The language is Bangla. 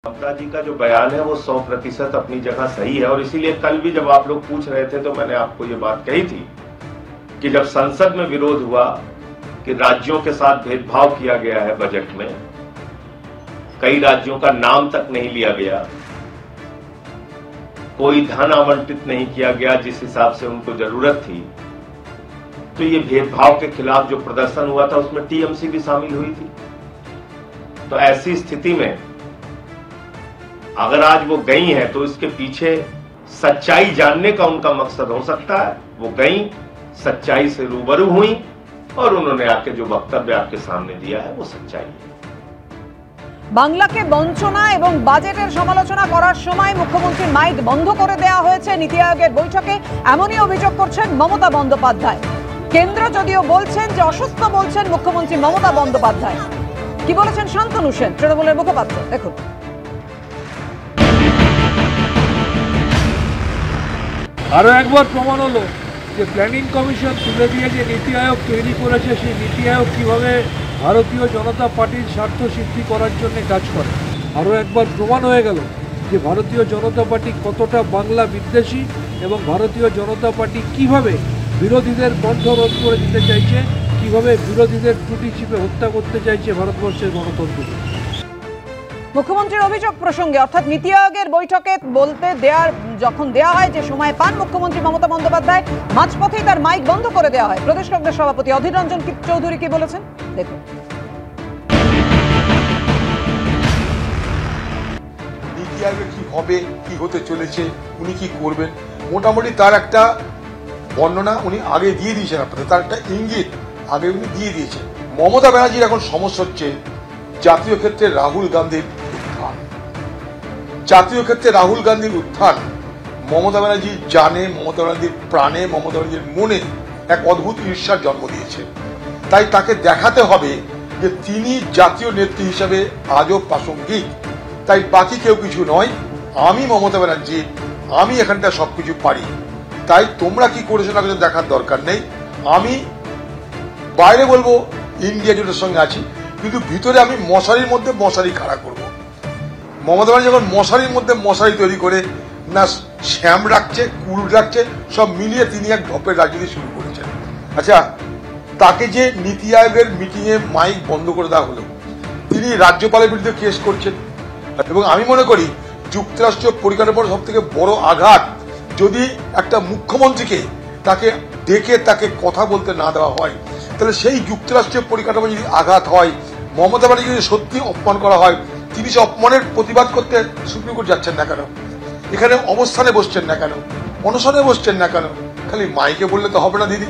ममता जी का जो बयान है वो 100% अपनी जगह सही है और इसीलिए कल भी जब आप लोग पूछ रहे थे तो मैंने आपको ये बात कही थी कि जब संसद में विरोध हुआ कि राज्यों के साथ भेदभाव किया गया है बजट में, कई राज्यों का नाम तक नहीं लिया गया, कोई धन आवंटित नहीं किया गया जिस हिसाब से उनको जरूरत थी, तो ये भेदभाव के खिलाफ जो प्रदर्शन हुआ था उसमें टीएमसी भी शामिल हुई थी। तो ऐसी स्थिति में अगर आज वो गई हैं तो इसके पीछे सच्चाई जानने का उनका मकसद हो सकता है। वो गई, सच्चाई से रूबरू हुई और उन्होंने आके जो वक्तव्य आपके सामने दिया है वो सच्चाई है। বাংলাকে বঞ্চনা এবং বাজেটের সমালোচনা করার সময় মুখ্যমন্ত্রীর মাইক বন্ধ করে দেওয়া হয়েছে নীতি আয়োগের বৈঠকে, এমনই অভিযোগ করছেন মমতা বন্দ্যোপাধ্যায়। কেন্দ্র যদিও বলছেন যে অসুস্থ বলছেন মুখ্যমন্ত্রী মমতা বন্দ্যোপাধ্যায়। কি বলেছেন শান্তনু সেন, তৃণমূলের মুখপাত্র, দেখুন। আরো একবার প্রমাণ হলো যে প্ল্যানিং কমিশন তুলে দিয়ে যে নীতি আয়োগ তৈরি করেছে সেই নীতি আয়োগ কীভাবে ভারতীয় জনতা পার্টির স্বার্থ সিদ্ধি করার জন্য কাজ করে। আরও একবার প্রমাণ হয়ে গেল যে ভারতীয় জনতা পার্টি কতটা বাংলা বিদ্বেষী এবং ভারতীয় জনতা পার্টি কিভাবে বিরোধীদের কণ্ঠ রোধ করে দিতে চাইছে, কিভাবে বিরোধীদের টুটি চিপে হত্যা করতে চাইছে ভারতবর্ষের গণতন্ত্রকে। মুখ্যমন্ত্রীর অভিযোগ প্রসঙ্গে অর্থাৎ নীতি আয়োগের বৈঠকে বলতে যখন দেওয়া হয় যে সময় পান মুখ্যমন্ত্রী মমতা বন্দ্যোপাধ্যায়, মাঝপথেই তার মাইক বন্ধ করে দেওয়া হয়। প্রদেশ কংগ্রেস সভাপতি অধীর রঞ্জন চৌধুরী কি বলেছেন দেখুন। নীতি আয়োগে কি হবে, কি হতে চলেছে, উনি কি করবেন, মোটামুটি তার একটা বর্ণনা উনি আগে দিয়ে দিয়েছেন আপনাদের, তার একটা ইঙ্গিত আগে উনি দিয়ে দিয়েছেন। মমতা ব্যানার্জির এখন সমস্যা হচ্ছে জাতীয় ক্ষেত্রে রাহুল গান্ধীর উত্থান। জাতীয় ক্ষেত্রে রাহুল গান্ধীর উত্থান মমতা ব্যানার্জি জানে, মমতা ব্যানার্জির প্রাণে, মমতা ব্যানার্জির মনে এক অদ্ভুত ঈর্ষার জন্ম দিয়েছে। তাই তাকে দেখাতে হবে যে তিনি জাতীয় নেত্রী হিসেবে আজও প্রাসঙ্গিক। তাই বাকি কেউ কিছু নয়, আমি মমতা ব্যানার্জি, আমি এখানটা সবকিছু পারি। তাই তোমরা কি করেছো না কিছু দেখার দরকার নেই। আমি বাইরে বলবো ইন্ডিয়া জোটের সঙ্গে আছি, কিন্তু ভিতরে আমি মশারির মধ্যে মশারি খাড়া করব। মমতা ব্যানার্জি যখন মশারির মধ্যে মশারি তৈরি করে না শ্যাম রাখছে, কুল রাখছে, সব মিলিয়ে তিনি এক ঢপের রাজনীতি শুরু করেছেন। আচ্ছা, তাকে যে নীতি আয়োগের মিটিংয়ে মাইক বন্ধ করে দেওয়া হলো, তিনি রাজ্যপালের বিরুদ্ধে কেস করছেন এবং আমি মনে করি যুক্তরাষ্ট্রীয় পরিকাঠামোর সব থেকে বড় আঘাত যদি একটা মুখ্যমন্ত্রীকে তাকে ডেকে তাকে কথা বলতে না দেওয়া হয়, তাহলে সেই যুক্তরাষ্ট্রীয় পরিকাঠামো যদি আঘাত হয়, মমতা ব্যানার্জি যদি সত্যি অপমান করা হয়, তিনি সে অপমানের প্রতিবাদ করতে সুপ্রিম কোর্ট যাচ্ছেন না কেন, এখানে অবস্থানে বসছেন না কেন, অনশনে বসছেন না কেন, খালি মাইকে বললে তো হবে না দিদি।